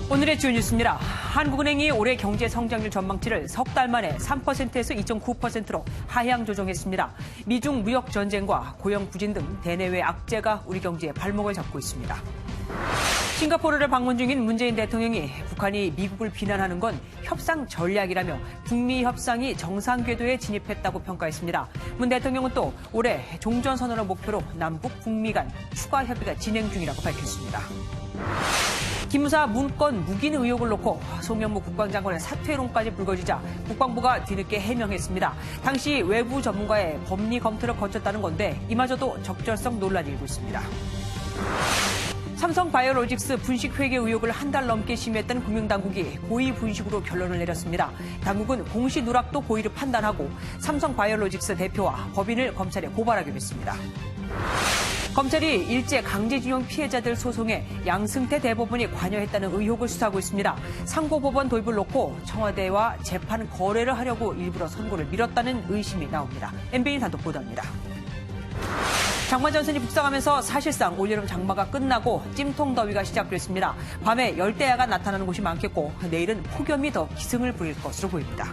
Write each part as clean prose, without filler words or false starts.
오늘의 주요 뉴스입니다. 한국은행이 올해 경제 성장률 전망치를 석 달 만에 3%에서 2.9%로 하향 조정했습니다. 미중 무역 전쟁과 고용 부진 등 대내외 악재가 우리 경제에 발목을 잡고 있습니다. 싱가포르를 방문 중인 문재인 대통령이 북한이 미국을 비난하는 건 협상 전략이라며 북미 협상이 정상 궤도에 진입했다고 평가했습니다. 문 대통령은 또 올해 종전선언을 목표로 남북 북미 간 추가 협의가 진행 중이라고 밝혔습니다. 기무사 문건 묵인 의혹을 놓고 송영무 국방장관의 사퇴론까지 불거지자 국방부가 뒤늦게 해명했습니다. 당시 외부 전문가의 법리 검토를 거쳤다는 건데 이마저도 적절성 논란이 일고 있습니다. 삼성바이오로직스 분식회계 의혹을 한 달 넘게 심의했던 금융당국이 고의 분식으로 결론을 내렸습니다. 당국은 공시 누락도 고의를 판단하고 삼성바이오로직스 대표와 법인을 검찰에 고발하기로 했습니다. 검찰이 일제 강제징용 피해자들 소송에 양승태 대법원이 관여했다는 의혹을 수사하고 있습니다. 상고법원 도입을 놓고 청와대와 재판 거래를 하려고 일부러 선고를 미뤘다는 의심이 나옵니다. MBN 단독 보도합니다. 장마 전선이 북상하면서 사실상 올여름 장마가 끝나고 찜통 더위가 시작됐습니다. 밤에 열대야가 나타나는 곳이 많겠고 내일은 폭염이 더 기승을 부릴 것으로 보입니다.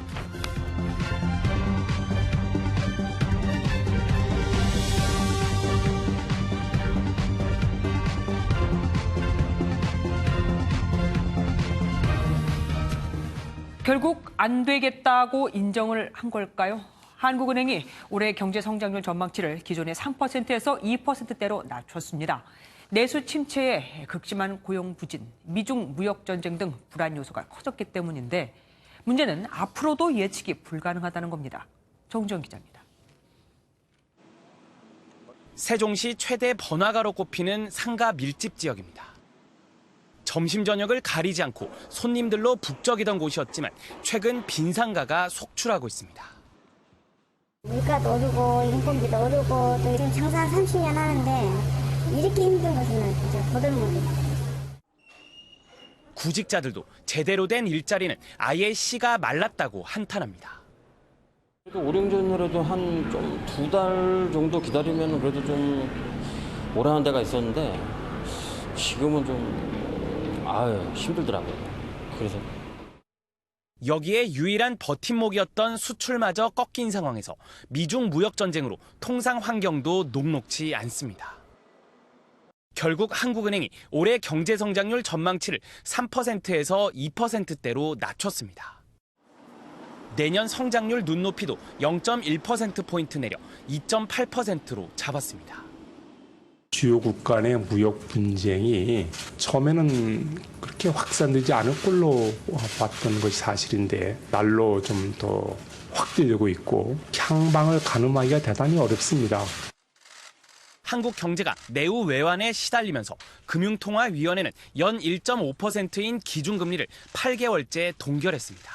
결국 안 되겠다고 인정을 한 걸까요? 한국은행이 올해 경제 성장률 전망치를 기존의 3%에서 2%대로 낮췄습니다. 내수 침체에 극심한 고용 부진, 미중 무역 전쟁 등 불안 요소가 커졌기 때문인데 문제는 앞으로도 예측이 불가능하다는 겁니다. 정주영 기자입니다. 세종시 최대 번화가로 꼽히는 상가 밀집 지역입니다. 점심 저녁을 가리지 않고 손님들로 북적이던 곳이었지만 최근 빈상가가 속출하고 있습니다. 물가도 오르고 인건비도 오르고 또 지금 장사 30년 하는데 이렇게 힘든 것은 진짜 더더욱 구직자들도 제대로 된 일자리는 아예 씨가 말랐다고 한탄합니다. 오랜 전이라도 한 좀 2달 정도 기다리면 그래도 좀 오래하는 데가 있었는데 지금은 좀 힘들더라고요. 그래서 여기에 유일한 버팀목이었던 수출마저 꺾인 상황에서 미중 무역 전쟁으로 통상 환경도 녹록지 않습니다. 결국 한국은행이 올해 경제 성장률 전망치를 3%에서 2%대로 낮췄습니다. 내년 성장률 눈높이도 0.1%포인트 내려 2.8%로 잡았습니다. 주요 국가 내 무역 분쟁이 처음에는 그렇게 확산되지 않을 걸로 봤던 것이 사실인데 날로 좀 더 확대되고 있고 향방을 가늠하기가 대단히 어렵습니다. 한국 경제가 매우 외환에 시달리면서 금융통화위원회는 연 1.5%인 기준금리를 8개월째 동결했습니다.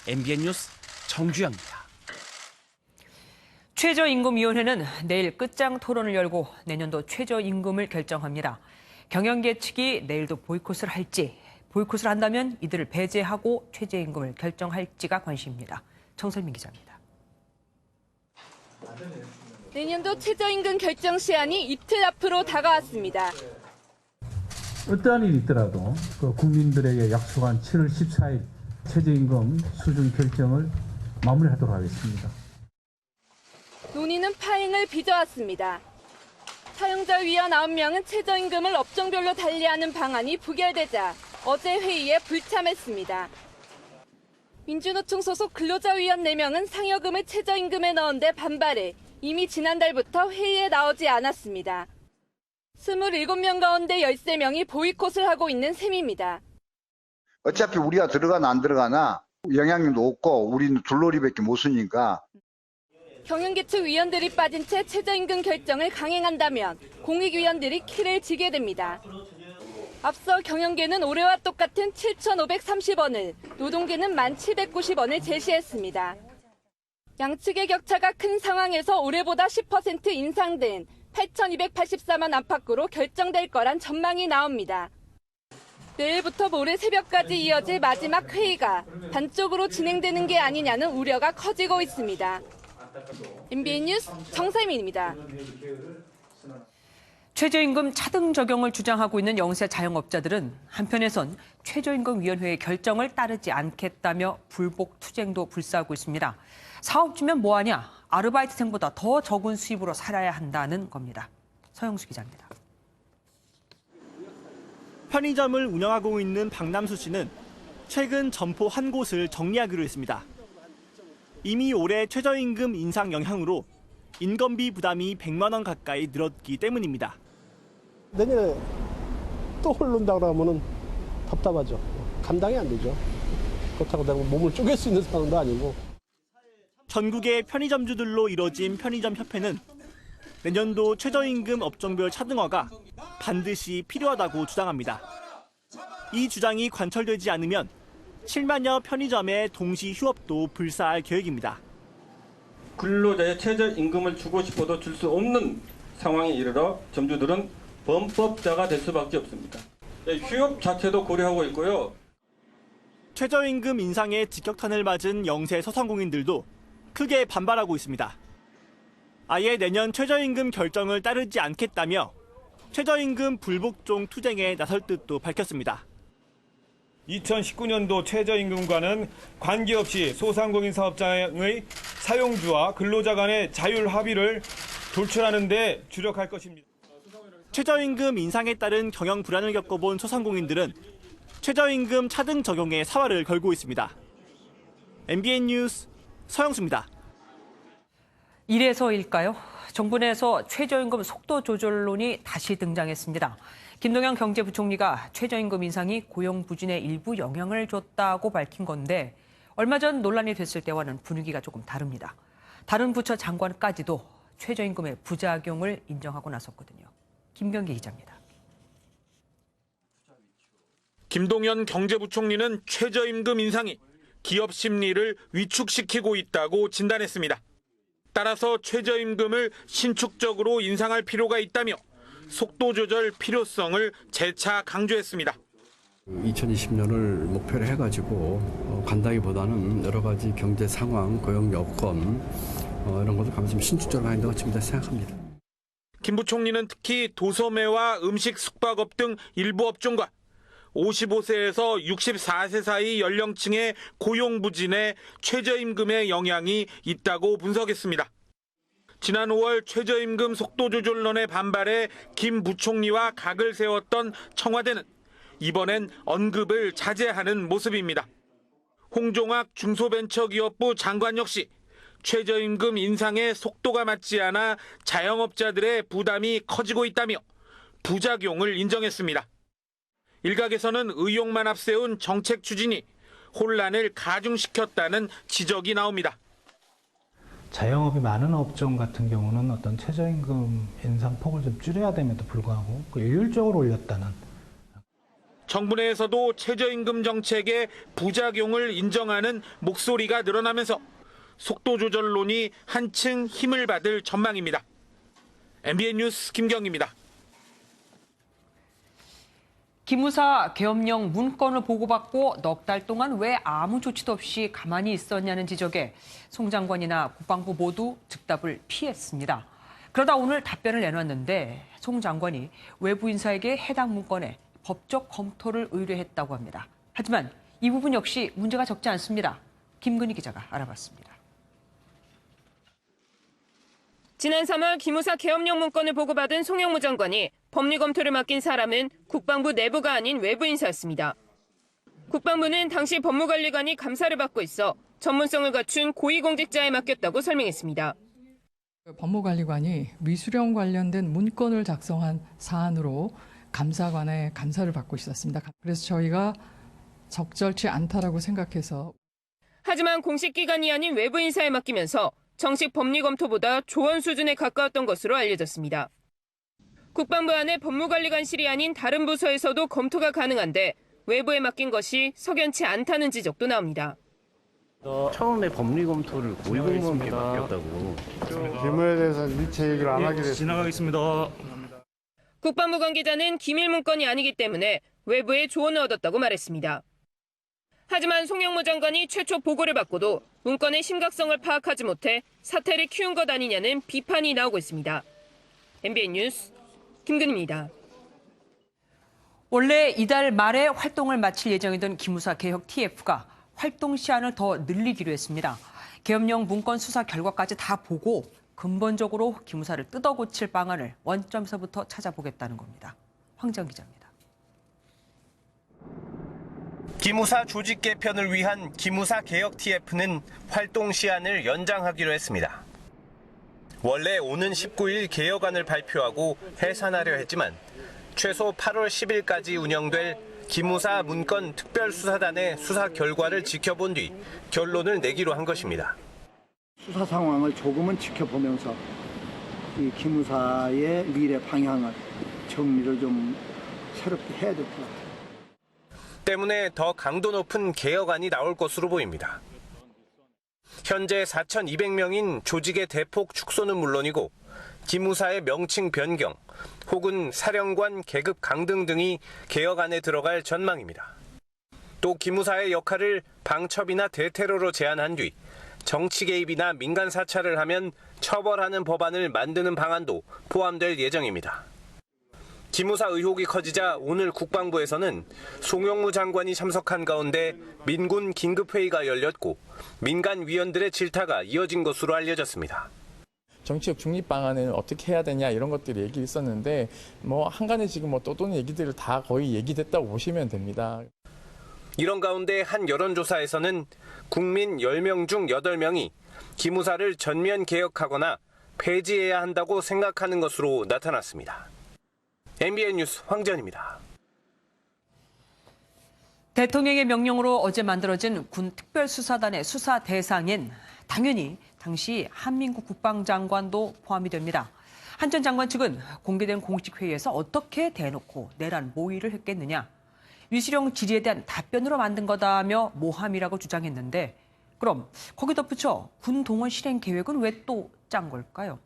MBN 뉴스 정주영입니다. 최저임금위원회는 내일 끝장 토론을 열고 내년도 최저임금을 결정합니다. 경영계 측이 내일도 보이콧을 할지, 보이콧을 한다면 이들을 배제하고 최저임금을 결정할지가 관심입니다. 정설민 기자입니다. 내년도 최저임금 결정 시한이 이틀 앞으로 다가왔습니다. 어떠한 일이 있더라도 국민들에게 약속한 7월 14일 최저임금 수준 결정을 마무리하도록 하겠습니다. 논의는 파행을 빚어왔습니다. 사용자 위원 9명은 최저임금을 업종별로 달리하는 방안이 부결되자 어제 회의에 불참했습니다. 민주노총 소속 근로자위원 4명은 상여금을 최저임금에 넣은 데 반발해 이미 지난달부터 회의에 나오지 않았습니다. 27명 가운데 13명이 보이콧을 하고 있는 셈입니다. 어차피 우리가 들어가나 안 들어가나 영향력도 없고 우리는 둘러리밖에 못 쓰니까. 경영계 측 위원들이 빠진 채 최저임금 결정을 강행한다면 공익위원들이 키를 쥐게 됩니다. 앞서 경영계는 올해와 똑같은 7,530원을, 노동계는 1,790원을 제시했습니다. 양측의 격차가 큰 상황에서 올해보다 10% 인상된 8,284만 안팎으로 결정될 거란 전망이 나옵니다. 내일부터 모레 새벽까지 이어질 마지막 회의가 반쪽으로 진행되는 게 아니냐는 우려가 커지고 있습니다. MBN 뉴스 정세민입니다. 최저임금 차등 적용을 주장하고 있는 영세 자영업자들은 한편에선 최저임금위원회의 결정을 따르지 않겠다며 불복 투쟁도 불사하고 있습니다. 사업주면 뭐하냐? 아르바이트생보다 더 적은 수입으로 살아야 한다는 겁니다. 서영수 기자입니다. 편의점을 운영하고 있는 박남수 씨는 최근 점포 한 곳을 정리하기로 했습니다. 이미 올해 최저임금 인상 영향으로 인건비 부담이 100만 원 가까이 늘었기 때문입니다. 내년에 또 오른다 그러면은 답답하죠. 감당이 안 되죠. 그렇다고 내가 몸을 쪼갤 수 있는 상황도 아니고. 전국의 편의점주들로 이뤄진 편의점협회는 내년도 최저임금 업종별 차등화가 반드시 필요하다고 주장합니다. 이 주장이 관철되지 않으면 7만여 편의점의 동시 휴업도 불사할 계획입니다. 근로자의 최저임금을 주고 싶어도 줄 수 없는 상황에 이르러 점주들은 범법자가 될 수밖에 없습니다. 휴업 자체도 고려하고 있고요. 최저임금 인상에 직격탄을 맞은 영세 소상공인들도 크게 반발하고 있습니다. 아예 내년 최저임금 결정을 따르지 않겠다며 최저임금 불복종 투쟁에 나설 뜻도 밝혔습니다. 2019년도 최저임금과는 관계없이 소상공인 사업장의 사용주와 근로자 간의 자율 합의를 도출하는 데 주력할 것입니다. 최저임금 인상에 따른 경영 불안을 겪어본 소상공인들은 최저임금 차등 적용에 사활을 걸고 있습니다. MBN 뉴스 서영수입니다. 이래서일까요? 정부 내에서 최저임금 속도 조절론이 다시 등장했습니다. 김동연 경제부총리가 최저임금 인상이 고용 부진에 일부 영향을 줬다고 밝힌 건데 얼마 전 논란이 됐을 때와는 분위기가 조금 다릅니다. 다른 부처 장관까지도 최저임금의 부작용을 인정하고 나섰거든요. 김경기 기자입니다. 김동연 경제부총리는 최저임금 인상이 기업 심리를 위축시키고 있다고 진단했습니다. 따라서 최저임금을 신축적으로 인상할 필요가 있다며 속도 조절 필요성을 재차 강조했습니다. 2020년을 목표로 해가지고 간다기보다는 여러 가지 경제 상황, 고용 여건 이런 것을 감시 신축적으로 하는 것 같습니다. 생각합니다. 김 부총리는 특히 도소매와 음식 숙박업 등 일부 업종과 55세에서 64세 사이 연령층의 고용 부진에 최저임금의 영향이 있다고 분석했습니다. 지난 5월 최저임금 속도 조절론에 반발해 김 부총리와 각을 세웠던 청와대는 이번엔 언급을 자제하는 모습입니다. 홍종학 중소벤처기업부 장관 역시 최저임금 인상의 속도가 맞지 않아 자영업자들의 부담이 커지고 있다며 부작용을 인정했습니다. 일각에서는 의욕만 앞세운 정책 추진이 혼란을 가중시켰다는 지적이 나옵니다. 자영업이 많은 업종 같은 경우는 어떤 최저임금 인상 폭을 좀 줄여야 됨에도 불구하고 일률적으로 올렸다는. 정부 내에서도 최저임금 정책의 부작용을 인정하는 목소리가 늘어나면서 속도 조절론이 한층 힘을 받을 전망입니다. MBN 뉴스 김경입니다. 기무사 계엄령 문건을 보고받고 넉 달 동안 왜 아무 조치도 없이 가만히 있었냐는 지적에 송 장관이나 국방부 모두 즉답을 피했습니다. 그러다 오늘 답변을 내놨는데 송 장관이 외부 인사에게 해당 문건에 법적 검토를 의뢰했다고 합니다. 하지만 이 부분 역시 문제가 적지 않습니다. 김근희 기자가 알아봤습니다. 지난 3월 기무사 계엄령 문건을 보고받은 송영무 장관이 법리 검토를 맡긴 사람은 국방부 내부가 아닌 외부 인사였습니다. 국방부는 당시 법무관리관이 감사를 받고 있어 전문성을 갖춘 고위공직자에 맡겼다고 설명했습니다. 법무관리관이 미수령 관련된 문건을 작성한 사안으로 감사관의 감사를 받고 있었습니다. 그래서 저희가 적절치 않다라고 생각해서. 하지만 공식 기관이 아닌 외부 인사에 맡기면서 정식 법리 검토보다 조언 수준에 가까웠던 것으로 알려졌습니다. 국방부 안에 법무관리관실이 아닌 다른 부서에서도 검토가 가능한데 외부에 맡긴 것이 석연치 않다는 지적도 나옵니다. 처음에 법리 검토를 고위공무원께 맡겼다고. 기무에 대해서 일체 얘기를 안 하게 됐습니다. 지나가겠습니다. 국방부 관계자는 기밀 문건이 아니기 때문에 외부의 조언을 얻었다고 말했습니다. 하지만 송영무 장관이 최초 보고를 받고도 문건의 심각성을 파악하지 못해 사태를 키운 것 아니냐는 비판이 나오고 있습니다. MBN 뉴스 김근입니다. 원래 이달 말에 활동을 마칠 예정이던 기무사 개혁 TF가 활동 시한을 더 늘리기로 했습니다. 계엄령 문건 수사 결과까지 다 보고 근본적으로 기무사를 뜯어고칠 방안을 원점에서부터 찾아보겠다는 겁니다. 황정 기자입니다. 기무사 조직 개편을 위한 기무사 개혁 TF는 활동 시한을 연장하기로 했습니다. 원래 오는 19일 개혁안을 발표하고 해산하려 했지만 최소 8월 10일까지 운영될 기무사 문건 특별수사단의 수사 결과를 지켜본 뒤 결론을 내기로 한 것입니다. 수사 상황을 조금은 지켜보면서 이 기무사의 미래 방향을 정리를 좀 새롭게 해야 될 것 같아요. 때문에 더 강도 높은 개혁안이 나올 것으로 보입니다. 현재 4,200명인 조직의 대폭 축소는 물론이고 기무사의 명칭 변경 혹은 사령관 계급 강등 등이 개혁안에 들어갈 전망입니다. 또 기무사의 역할을 방첩이나 대테러로 제한한 뒤 정치 개입이나 민간 사찰을 하면 처벌하는 법안을 만드는 방안도 포함될 예정입니다. 기무사 의혹이 커지자 오늘 국방부에서는 송영무 장관이 참석한 가운데 민군 긴급회의가 열렸고 민간 위원들의 질타가 이어진 것으로 알려졌습니다. 정치적 중립 방안을 어떻게 해야 되냐 이런 것들이 얘기 있었는데 한간에 지금 떠도는 얘기들을 다 거의 얘기됐다고 보시면 됩니다. 이런 가운데 한 여론조사에서는 국민 10명 중 8명이 기무사를 전면 개혁하거나 폐지해야 한다고 생각하는 것으로 나타났습니다. MBN 뉴스 황지연입니다. 대통령의 명령으로 어제 만들어진 군 특별수사단의 수사 대상엔 당연히 당시 한민구 국방장관도 포함이 됩니다. 한 전 장관 측은 공개된 공식 회의에서 어떻게 대놓고 내란 모의를 했겠느냐. 위수령 질의에 대한 답변으로 만든 거다며 모함이라고 주장했는데 그럼 거기 덧붙여 군 동원 실행 계획은 왜 또 짠 걸까요?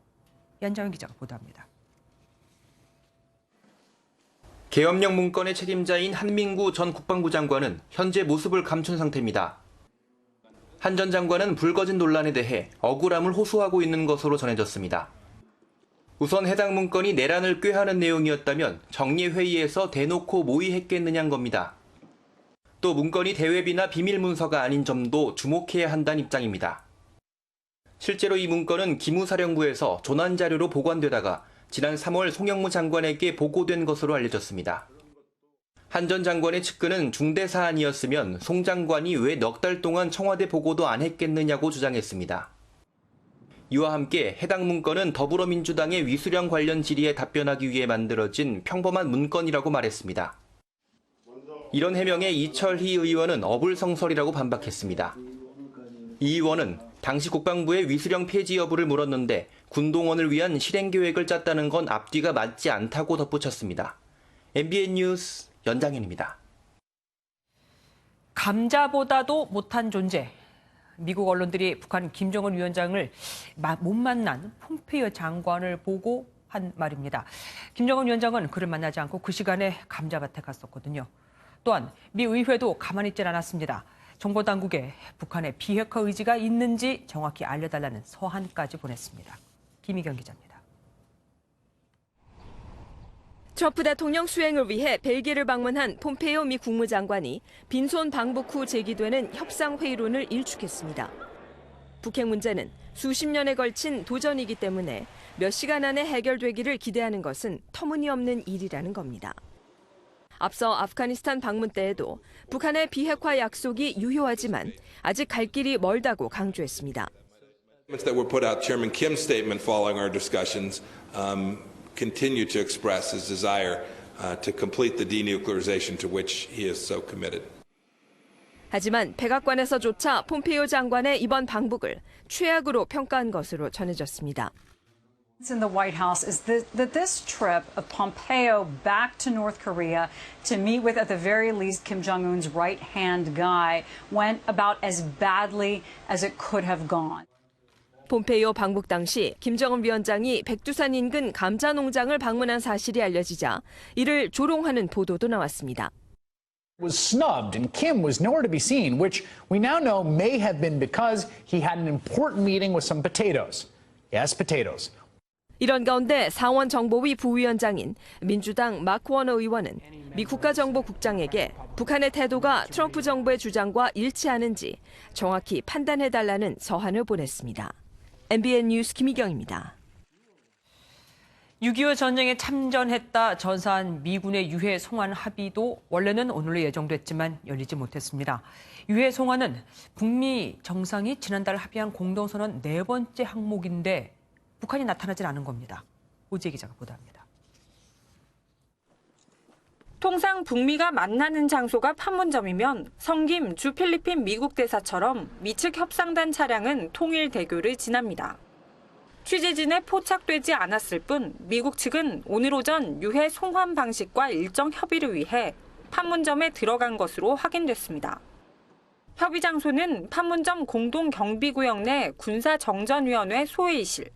연장현 기자가 보도합니다. 계엄령 문건의 책임자인 한민구 전 국방부 장관은 현재 모습을 감춘 상태입니다. 한 전 장관은 불거진 논란에 대해 억울함을 호소하고 있는 것으로 전해졌습니다. 우선 해당 문건이 내란을 꾀하는 내용이었다면 정례회의에서 대놓고 모의했겠느냐는 겁니다. 또 문건이 대외비나 비밀 문서가 아닌 점도 주목해야 한다는 입장입니다. 실제로 이 문건은 기무사령부에서 조난 자료로 보관되다가 지난 3월 송영무 장관에게 보고된 것으로 알려졌습니다. 한 전 장관의 측근은 중대 사안이었으면 송 장관이 왜 넉 달 동안 청와대 보고도 안 했겠느냐고 주장했습니다. 이와 함께 해당 문건은 더불어민주당의 위수령 관련 질의에 답변하기 위해 만들어진 평범한 문건이라고 말했습니다. 이런 해명에 이철희 의원은 어불성설이라고 반박했습니다. 이 의원은 당시 국방부의 위수령 폐지 여부를 물었는데 군동원을 위한 실행 계획을 짰다는 건 앞뒤가 맞지 않다고 덧붙였습니다. MBN 뉴스 연장현입니다. 감자보다도 못한 존재. 미국 언론들이 북한 김정은 위원장을 못 만난 폼페이오 장관을 보고 한 말입니다. 김정은 위원장은 그를 만나지 않고 그 시간에 감자밭에 갔었거든요. 또한 미 의회도 가만히 있질 않았습니다. 정보당국에 북한의 비핵화 의지가 있는지 정확히 알려달라는 서한까지 보냈습니다. 김희경 기자입니다. 트럼프 대통령 수행을 위해 벨기에를 방문한 폼페이오 미 국무장관이 빈손 방북 후 제기되는 협상회의론을 일축했습니다. 북핵 문제는 수십 년에 걸친 도전이기 때문에 몇 시간 안에 해결되기를 기대하는 것은 터무니없는 일이라는 겁니다. 앞서 아프가니스탄 방문 때에도 북한의 비핵화 약속이 유효하지만 아직 갈 길이 멀다고 강조했습니다. That were put out, Chairman Kim's statement following our discussions continue to express his desire to complete the denuclearization to which he is so committed. 하지만 백악관에서조차 폼페이오 장관의 이번 방북을 최악으로 평가한 것으로 전해졌습니다. In the White House is that this trip of Pompeo back to North Korea to meet with, at the very least, Kim Jong-un's right-hand guy went about as badly as it could have gone. 폼페이오 방북 당시 김정은 위원장이 백두산 인근 감자 농장을 방문한 사실이 알려지자 이를 조롱하는 보도도 나왔습니다. Was snubbed and Kim was nowhere to be seen, which we now know may have been because he had an important meeting with some potatoes. Yes, potatoes. 이런 가운데 상원정보위 부위원장인 민주당 마크 워너 의원은 미 국가정보국장에게 북한의 태도가 트럼프 정부의 주장과 일치하는지 정확히 판단해달라는 서한을 보냈습니다. MBN 뉴스 김희경입니다. 6.25 전쟁에 참전했다 전사한 미군의 유해 송환 합의도 원래는 오늘로 예정됐지만 열리지 못했습니다. 유해 송환은 북미 정상이 지난달 합의한 공동선언 4번째 항목인데 북한이 나타나질 않은 겁니다. 오지혜 기자가 보도합니다. 통상 북미가 만나는 장소가 판문점이면 성김 주 필리핀 미국 대사처럼 미측 협상단 차량은 통일 대교를 지납니다. 취재진에 포착되지 않았을 뿐 미국 측은 오늘 오전 유해 송환 방식과 일정 협의를 위해 판문점에 들어간 것으로 확인됐습니다. 협의 장소는 판문점 공동경비구역 내 군사정전위원회 소회의실.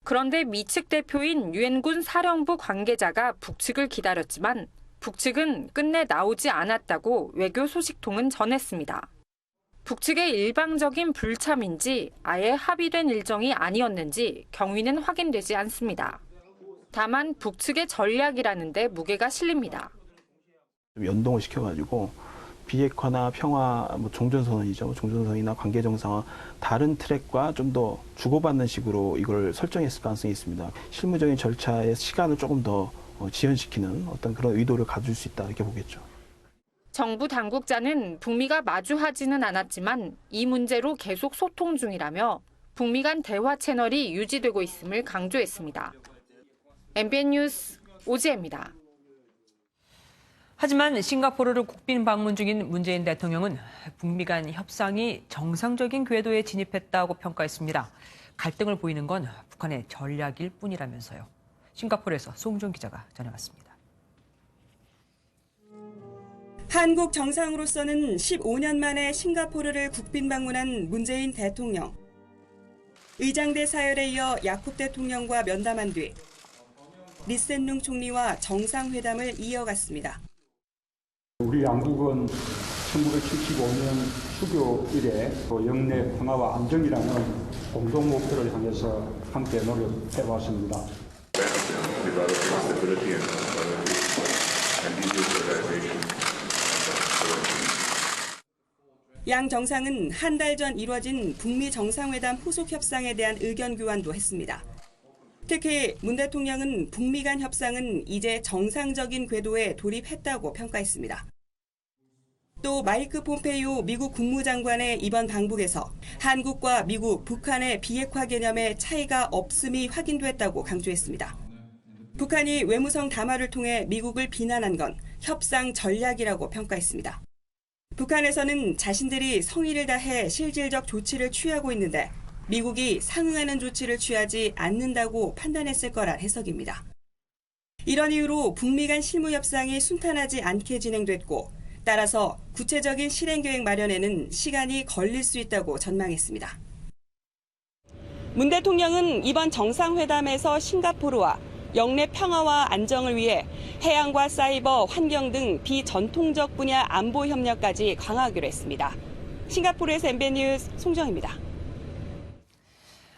그런데 미측 대표인 유엔군 사령부 관계자가 북측을 기다렸지만 북측은 끝내 나오지 않았다고 외교 소식통은 전했습니다. 북측의 일방적인 불참인지 아예 합의된 일정이 아니었는지 경위는 확인되지 않습니다. 다만 북측의 전략이라는 데 무게가 실립니다. 연동을 시켜가지고 비핵화나 평화, 종전선언이죠. 종전선언이나 관계정상화 다른 트랙과 좀 더 주고받는 식으로 이걸 설정했을 가능성이 있습니다. 실무적인 절차의 시간을 조금 더 지연시키는 어떤 그런 의도를 가질 수 있다 이렇게 보겠죠. 정부 당국자는 북미가 마주하지는 않았지만 이 문제로 계속 소통 중이라며 북미 간 대화 채널이 유지되고 있음을 강조했습니다. MBN 뉴스 오지혜입니다. 하지만 싱가포르를 국빈 방문 중인 문재인 대통령은 북미 간 협상이 정상적인 궤도에 진입했다고 평가했습니다. 갈등을 보이는 건 북한의 전략일 뿐이라면서요. 싱가포르에서 송준 기자가 전해왔습니다. 한국 정상으로서는 15년 만에 싱가포르를 국빈 방문한 문재인 대통령. 의장대 사열에 이어 야콥 대통령과 면담한 뒤 리센룽 총리와 정상회담을 이어갔습니다. 우리 양국은 1975년 수교 이래 영내 평화와 안정이라는 공동 목표를 향해서 함께 노력해왔습니다. 양 정상은 한 달 전 이뤄진 북미 정상회담 후속 협상에 대한 의견 교환도 했습니다. 특히 문 대통령은 북미 간 협상은 이제 정상적인 궤도에 돌입했다고 평가했습니다. 또 마이크 폼페이오 미국 국무장관의 이번 방북에서 한국과 미국, 북한의 비핵화 개념에 차이가 없음이 확인됐다고 강조했습니다. 북한이 외무성 담화를 통해 미국을 비난한 건 협상 전략이라고 평가했습니다. 북한에서는 자신들이 성의를 다해 실질적 조치를 취하고 있는데 미국이 상응하는 조치를 취하지 않는다고 판단했을 거란 해석입니다. 이런 이유로 북미 간 실무 협상이 순탄하지 않게 진행됐고 따라서 구체적인 실행 계획 마련에는 시간이 걸릴 수 있다고 전망했습니다. 문 대통령은 이번 정상회담에서 싱가포르와 영내 평화와 안정을 위해 해양과 사이버, 환경 등 비전통적 분야 안보 협력까지 강화하기로 했습니다. 싱가포르에서 MBN 뉴스 송정입니다.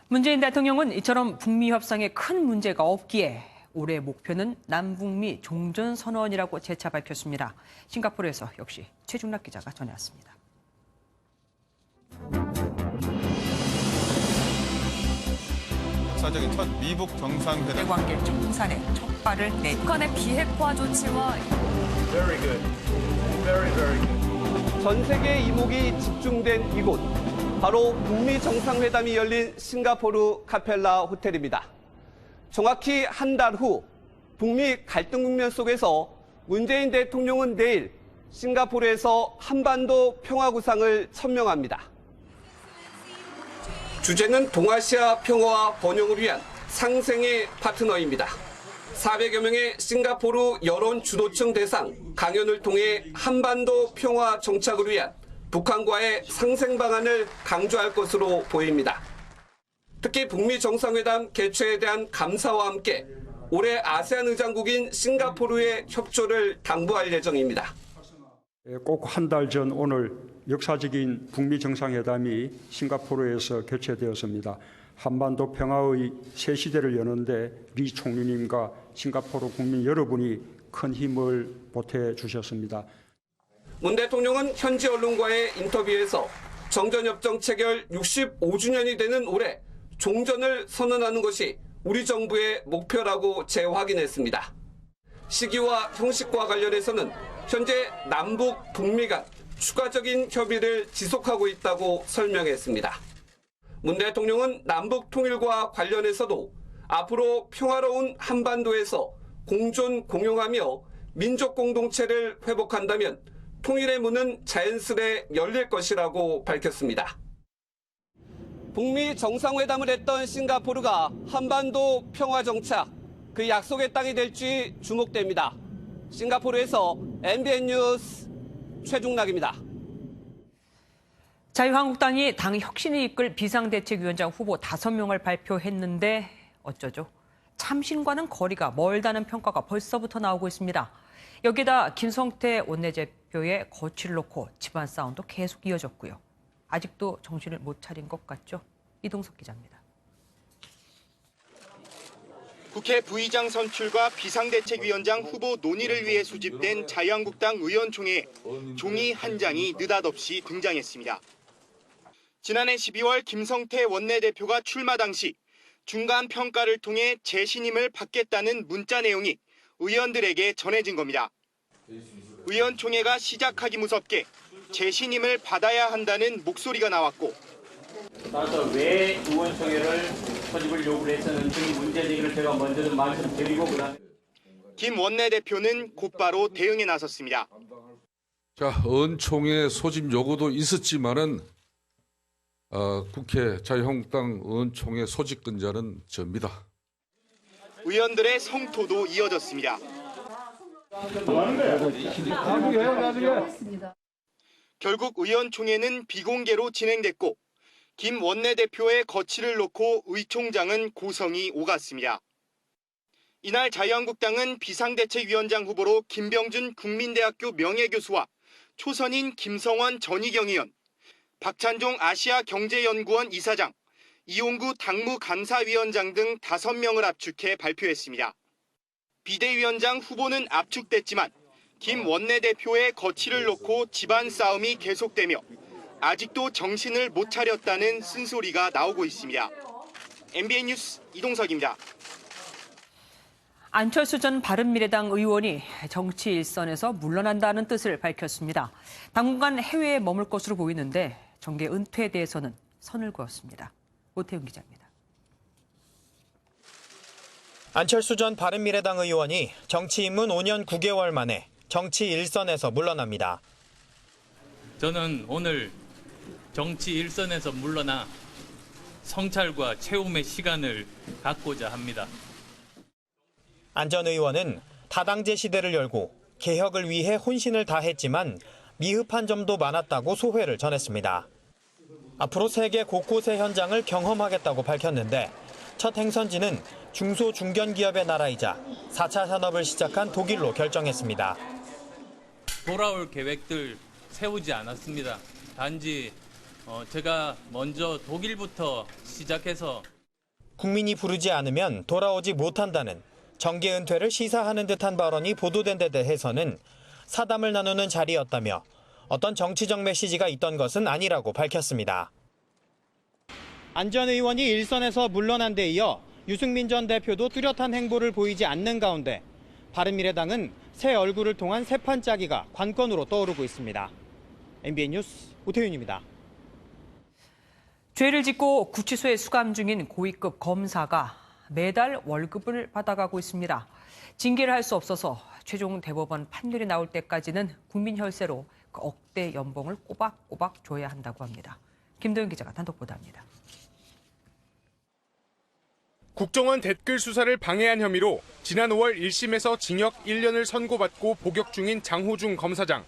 문재인 대통령은 이처럼 북미 협상에 큰 문제가 없기에 올해 목표는 남북미 종전선언이라고 재차 밝혔습니다. 싱가포르에서 역시 최중락 기자가 전해왔습니다. 역사적인 첫 미북 정상회담. 대관계 정상의 첫 발을 내딛 북한의 비핵화 조치와 Very good. Very, very good. 전 세계 이목이 집중된 이곳. 바로 북미 정상회담이 열린 싱가포르 카펠라 호텔입니다. 정확히 한 달 후 북미 갈등 국면 속에서 문재인 대통령은 내일 싱가포르에서 한반도 평화 구상을 천명합니다. 주제는 동아시아 평화와 번영을 위한 상생의 파트너입니다. 400여 명의 싱가포르 여론 주도층 대상 강연을 통해 한반도 평화 정착을 위한 북한과의 상생 방안을 강조할 것으로 보입니다. 특히 북미 정상회담 개최에 대한 감사와 함께 올해 아세안 의장국인 싱가포르의 협조를 당부할 예정입니다. 꼭 한 달 전 오늘 역사적인 북미 정상회담이 싱가포르에서 개최되었습니다. 한반도 평화의 새 시대를 여는데 리 총리님과 싱가포르 국민 여러분이 큰 힘을 보태 주셨습니다. 문 대통령은 현지 언론과의 인터뷰에서 정전협정 체결 65주년이 되는 올해 종전을 선언하는 것이 우리 정부의 목표라고 재확인했습니다. 시기와 형식과 관련해서는 현재 남북, 북미 간 추가적인 협의를 지속하고 있다고 설명했습니다. 문 대통령은 남북 통일과 관련해서도 앞으로 평화로운 한반도에서 공존 공용하며 민족 공동체를 회복한다면 통일의 문은 자연스레 열릴 것이라고 밝혔습니다. 북미 정상회담을 했던 싱가포르가 한반도 평화 정착, 그 약속의 땅이 될지 주목됩니다. 싱가포르에서 MBN 뉴스 최중락입니다. 자유한국당이 당 혁신을 이끌 비상대책위원장 후보 5명을 발표했는데 어쩌죠? 참신과는 거리가 멀다는 평가가 벌써부터 나오고 있습니다. 여기다 김성태 원내대표의 거취를 놓고 집안 싸움도 계속 이어졌고요. 아직도 정신을 못 차린 것 같죠? 이동석 기자입니다. 국회 부의장 선출과 비상대책위원장 후보 논의를 위해 소집된 자유한국당 의원총회에 종이 한 장이 느닷없이 등장했습니다. 지난해 12월 김성태 원내대표가 출마 당시 중간 평가를 통해 재신임을 받겠다는 문자 내용이 의원들에게 전해진 겁니다. 의원총회가 시작하기 무섭게 재신임을 받아야 한다는 목소리가 나왔고 따라서 왜 의원총회를 소집을 요구를 했었는지 문제 제기를 제가 먼저는 말씀드리고 그다음에 김 원내대표는 곧바로 대응에 나섰습니다. 자, 의원총회 소집 요구도 있었지만은 국회 자유한국당 의원총회 소집근자는 접니다. 의원들의 성토도 이어졌습니다. 결국 의원총회는 비공개로 진행됐고 김 원내대표의 거취를 놓고 의총장은 고성이 오갔습니다. 이날 자유한국당은 비상대책위원장 후보로 김병준 국민대학교 명예교수와 초선인 김성원 전희경 의원, 박찬종 아시아경제연구원 이사장, 이용구 당무감사위원장 등 5명을 압축해 발표했습니다. 비대위원장 후보는 압축됐지만 김 원내대표의 거취를 놓고 집안 싸움이 계속되며 아직도 정신을 못 차렸다는 쓴소리가 나오고 있습니다. MBN 뉴스 이동석입니다. 안철수 전 바른미래당 의원이 정치 일선에서 물러난다는 뜻을 밝혔습니다. 당분간 해외에 머물 것으로 보이는데 정계 은퇴에 대해서는 선을 그었습니다. 오태훈 기자입니다. 안철수 전 바른미래당 의원이 정치 입문 5년 9개월 만에 정치 일선에서 물러납니다. 저는 오늘 정치 일선에서 물러나 성찰과 체험의 시간을 갖고자 합니다. 안 전 의원은 다당제 시대를 열고 개혁을 위해 혼신을 다했지만 미흡한 점도 많았다고 소회를 전했습니다. 앞으로 세계 곳곳의 현장을 경험하겠다고 밝혔는데 첫 행선지는 중소중견기업의 나라이자 4차 산업을 시작한 독일로 결정했습니다. 돌아올 계획들 세우지 않았습니다. 단지 제가 먼저 독일부터 시작해서 국민이 부르지 않으면 돌아오지 못한다는 정계 은퇴를 시사하는 듯한 발언이 보도된 데 대해서는 사담을 나누는 자리였다며 어떤 정치적 메시지가 있던 것은 아니라고 밝혔습니다. 안 전 의원이 일선에서 물러난 데 이어 유승민 전 대표도 뚜렷한 행보를 보이지 않는 가운데 바른미래당은 새 얼굴을 통한 새 판짜기가 관건으로 떠오르고 있습니다. MBN 뉴스 오태윤입니다. 죄를 짓고 구치소에 수감 중인 고위급 검사가 매달 월급을 받아가고 있습니다. 징계를 할 수 없어서 최종 대법원 판결이 나올 때까지는 국민 혈세로 그 억대 연봉을 꼬박꼬박 줘야 한다고 합니다. 김도영 기자가 단독 보도합니다. 국정원 댓글 수사를 방해한 혐의로 지난 5월 1심에서 징역 1년을 선고받고 복역 중인 장호중 검사장.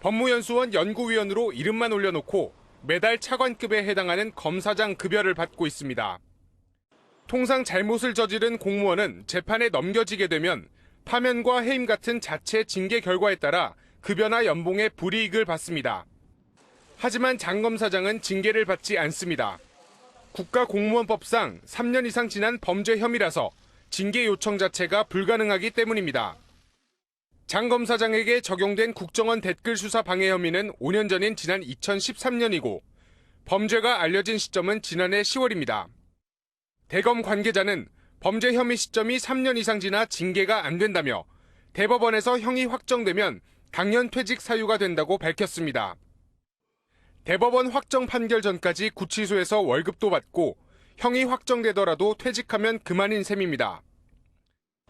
법무연수원 연구위원으로 이름만 올려놓고 매달 차관급에 해당하는 검사장 급여를 받고 있습니다. 통상 잘못을 저지른 공무원은 재판에 넘겨지게 되면 파면과 해임 같은 자체 징계 결과에 따라 급여나 연봉의 불이익을 받습니다. 하지만 장 검사장은 징계를 받지 않습니다. 국가공무원법상 3년 이상 지난 범죄 혐의라서 징계 요청 자체가 불가능하기 때문입니다. 장 검사장에게 적용된 국정원 댓글 수사 방해 혐의는 5년 전인 지난 2013년이고 범죄가 알려진 시점은 지난해 10월입니다. 대검 관계자는 범죄 혐의 시점이 3년 이상 지나 징계가 안 된다며 대법원에서 형이 확정되면 당연 퇴직 사유가 된다고 밝혔습니다. 대법원 확정 판결 전까지 구치소에서 월급도 받고 형이 확정되더라도 퇴직하면 그만인 셈입니다.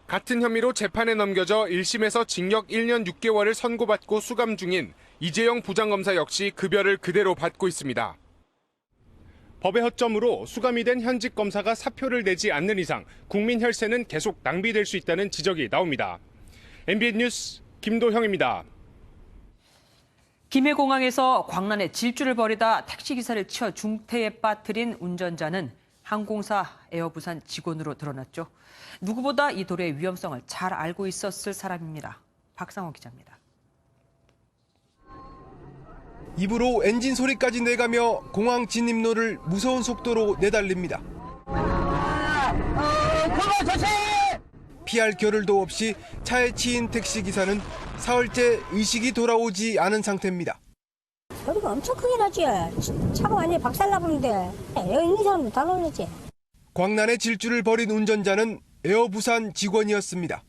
같은 혐의로 재판에 넘겨져 1심에서 징역 1년 6개월을 선고받고 수감 중인 이재영 부장검사 역시 급여를 그대로 받고 있습니다. 법의 허점으로 수감이 된 현직 검사가 사표를 내지 않는 이상 국민 혈세는 계속 낭비될 수 있다는 지적이 나옵니다. MBN 뉴스 김도형입니다. 김해공항에서 광란에 질주를 벌이다 택시기사를 치어 중태에 빠뜨린 운전자는 항공사 에어부산 직원으로 드러났죠. 누구보다 이 도로의 위험성을 잘 알고 있었을 사람입니다. 박상호 기자입니다. 입으로 엔진 소리까지 내가며 공항 진입로를 무서운 속도로 내달립니다. 피할 겨를도 없이 차에 치인 택시기사는 사흘째 의식이 돌아오지 않은 상태입니다. 소리가 엄청 크게 나지. 차가 완전히 박살나버리는데 여기 있는 사람도 다 놀랐지. 광란의 질주를 벌인 운전자는 에어부산 직원이었습니다.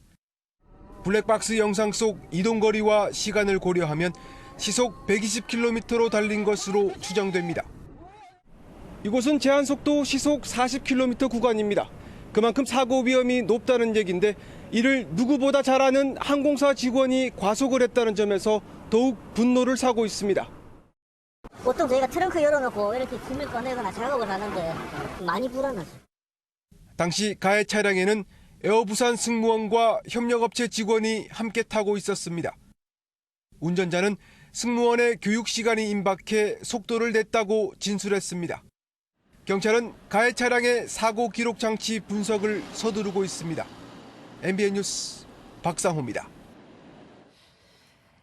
블랙박스 영상 속 이동거리와 시간을 고려하면 시속 120km로 달린 것으로 추정됩니다. 이곳은 제한속도 시속 40km 구간입니다. 그만큼 사고 위험이 높다는 얘기인데 이를 누구보다 잘 아는 항공사 직원이 과속을 했다는 점에서 더욱 분노를 사고 있습니다. 보통 저희가 트렁크 열어놓고 이렇게 짐을 꺼내거나 작업을 하는데 많이 불안하죠. 당시 가해 차량에는 에어부산 승무원과 협력업체 직원이 함께 타고 있었습니다. 운전자는 승무원의 교육 시간이 임박해 속도를 냈다고 진술했습니다. 경찰은 가해 차량의 사고 기록 장치 분석을 서두르고 있습니다. MBN 뉴스 박상호입니다.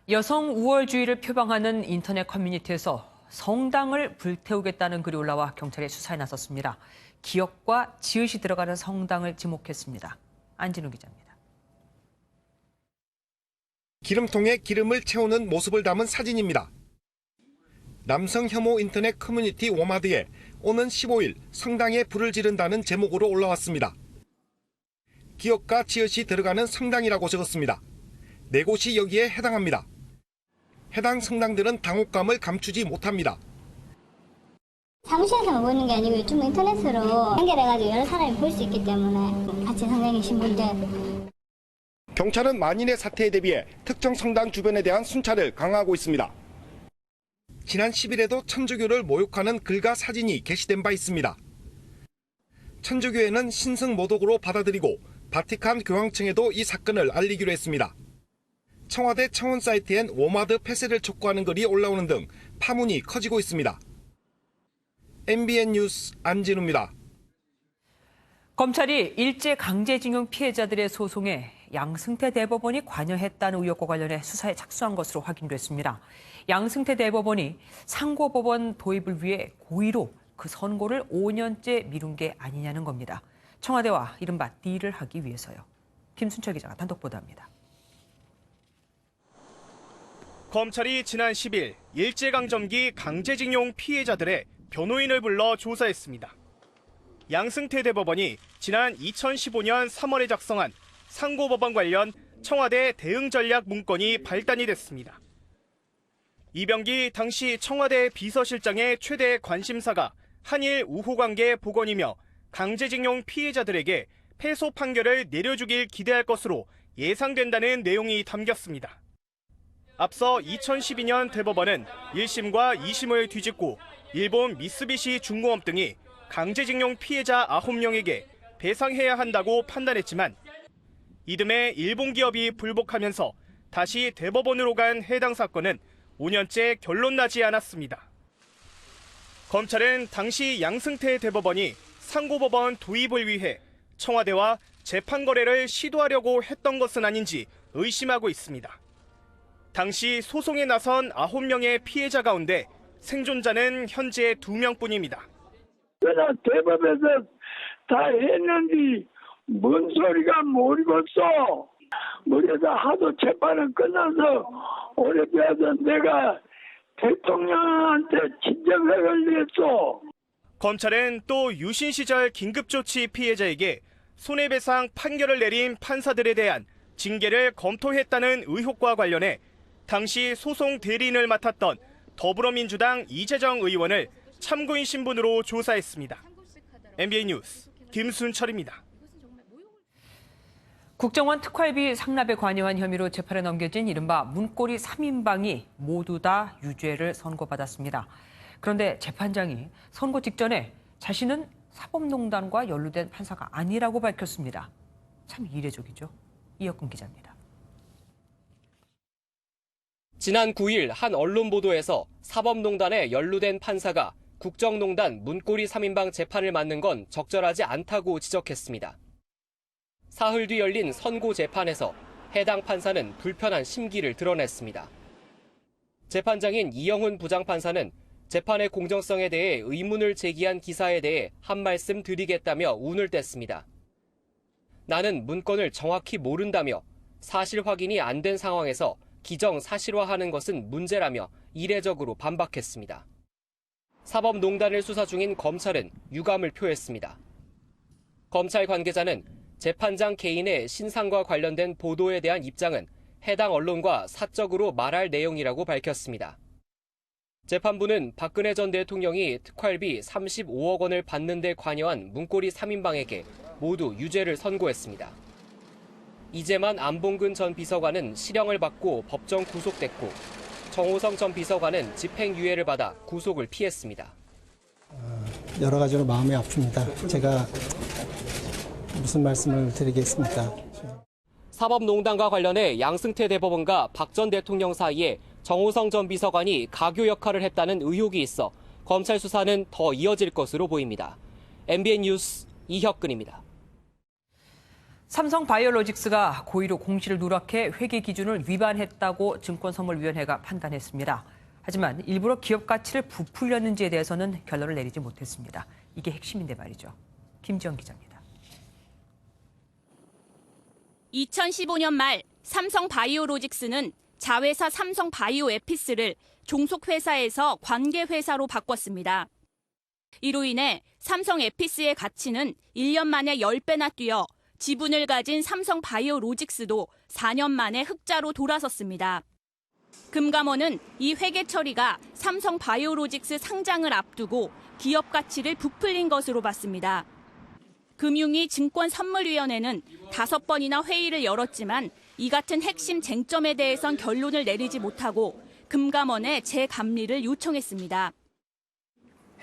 여성 우월주의를 표방하는 인터넷 커뮤니티에서 성당을 불태우겠다는 글이 올라와 경찰이 수사에 나섰습니다. 기억과 지읒이 들어가는 성당을 지목했습니다. 안진우 기자입니다. 기름통에 기름을 채우는 모습을 담은 사진입니다. 남성 혐오 인터넷 커뮤니티 워마드에 오는 15일 성당에 불을 지른다는 제목으로 올라왔습니다. 기억과 지읒이 들어가는 성당이라고 적었습니다. 4곳이 여기에 해당합니다. 해당 성당들은 당혹감을 감추지 못합니다. 사무실에서만 보는 게 아니고 요즘 인터넷으로 연결해가지고 여러 사람이 볼 수 있기 때문에 같이 성당이신 분들. 경찰은 만인의 사태에 대비해 특정 성당 주변에 대한 순찰을 강화하고 있습니다. 지난 10일에도 천주교를 모욕하는 글과 사진이 게시된 바 있습니다. 천주교회는 신성 모독으로 받아들이고 바티칸 교황청에도 이 사건을 알리기로 했습니다. 청와대 청원 사이트엔 워마드 폐쇄를 촉구하는 글이 올라오는 등 파문이 커지고 있습니다. MBN 뉴스 안진우입니다. 검찰이 일제 강제징용 피해자들의 소송에 양승태 대법원이 관여했다는 의혹과 관련해 수사에 착수한 것으로 확인됐습니다. 양승태 대법원이 상고법원 도입을 위해 고의로 그 선고를 5년째 미룬 게 아니냐는 겁니다. 청와대와 이른바 딜을 하기 위해서요. 김순철 기자가 단독 보도합니다. 검찰이 지난 10일 일제강점기 강제징용 피해자들의 변호인을 불러 조사했습니다. 양승태 대법원이 지난 2015년 3월에 작성한 상고법원 관련 청와대 대응 전략 문건이 발단이 됐습니다. 이병기 당시 청와대 비서실장의 최대 관심사가 한일 우호관계 복원이며 강제징용 피해자들에게 패소 판결을 내려주길 기대할 것으로 예상된다는 내용이 담겼습니다. 앞서 2012년 대법원은 1심과 2심을 뒤집고 일본 미쓰비시 중공업 등이 강제징용 피해자 9명에게 배상해야 한다고 판단했지만 이듬해 일본 기업이 불복하면서 다시 대법원으로 간 해당 사건은 5년째 결론나지 않았습니다. 검찰은 당시 양승태 대법원이 상고법원 도입을 위해 청와대와 재판 거래를 시도하려고 했던 것은 아닌지 의심하고 있습니다. 당시 소송에 나선 9명의 피해자 가운데 생존자는 현재 2명뿐입니다. 그러나 대법에서 다 했는데 뭔 소리가 모르겠어. 그래서 하도 재판은 끝나서 오래돼서 내가 대통령한테 진정서를 냈어. 검찰은 또 유신 시절 긴급조치 피해자에게 손해배상 판결을 내린 판사들에 대한 징계를 검토했다는 의혹과 관련해 당시 소송 대리인을 맡았던 더불어민주당 이재정 의원을 참고인 신분으로 조사했습니다. MBN 뉴스 김순철입니다. 국정원 특활비 상납에 관여한 혐의로 재판에 넘겨진 이른바 문고리 3인방이 모두 다 유죄를 선고받았습니다. 그런데 재판장이 선고 직전에 자신은 사법농단과 연루된 판사가 아니라고 밝혔습니다. 참 이례적이죠. 이혁근 기자입니다. 지난 9일 한 언론 보도에서 사법농단에 연루된 판사가 국정농단 문고리 3인방 재판을 맡는 건 적절하지 않다고 지적했습니다. 사흘 뒤 열린 선고 재판에서 해당 판사는 불편한 심기를 드러냈습니다. 재판장인 이영훈 부장판사는 재판의 공정성에 대해 의문을 제기한 기사에 대해 한 말씀 드리겠다며 운을 뗐습니다. 나는 문건을 정확히 모른다며 사실 확인이 안 된 상황에서 기정사실화하는 것은 문제라며 이례적으로 반박했습니다. 사법농단을 수사 중인 검찰은 유감을 표했습니다. 검찰 관계자는 재판장 개인의 신상과 관련된 보도에 대한 입장은 해당 언론과 사적으로 말할 내용이라고 밝혔습니다. 재판부는 박근혜 전 대통령이 특활비 35억 원을 받는 데 관여한 문고리 3인방에게 모두 유죄를 선고했습니다. 이재만 안봉근 전 비서관은 실형을 받고 법정 구속됐고 정호성 전 비서관은 집행유예를 받아 구속을 피했습니다. 여러 가지로 마음이 아픕니다. 제가 무슨 말씀을 드리겠습니까? 사법농단과 관련해 양승태 대법원과 박 전 대통령 사이에 정호성 전 비서관이 가교 역할을 했다는 의혹이 있어 검찰 수사는 더 이어질 것으로 보입니다. MBN 뉴스 이혁근입니다. 삼성바이오로직스가 고의로 공시를 누락해 회계 기준을 위반했다고 증권선물위원회가 판단했습니다. 하지만 일부러 기업 가치를 부풀렸는지에 대해서는 결론을 내리지 못했습니다. 이게 핵심인데 말이죠. 김지영 기자입니다. 2015년 말 삼성바이오로직스는 자회사 삼성바이오에피스를 종속회사에서 관계회사로 바꿨습니다. 이로 인해 삼성에피스의 가치는 1년 만에 10배나 뛰어 지분을 가진 삼성바이오로직스도 4년 만에 흑자로 돌아섰습니다. 금감원은 이 회계 처리가 삼성바이오로직스 상장을 앞두고 기업 가치를 부풀린 것으로 봤습니다. 금융위 증권선물위원회는 5번이나 회의를 열었지만 이 같은 핵심 쟁점에 대해선 결론을 내리지 못하고 금감원에 재감리를 요청했습니다.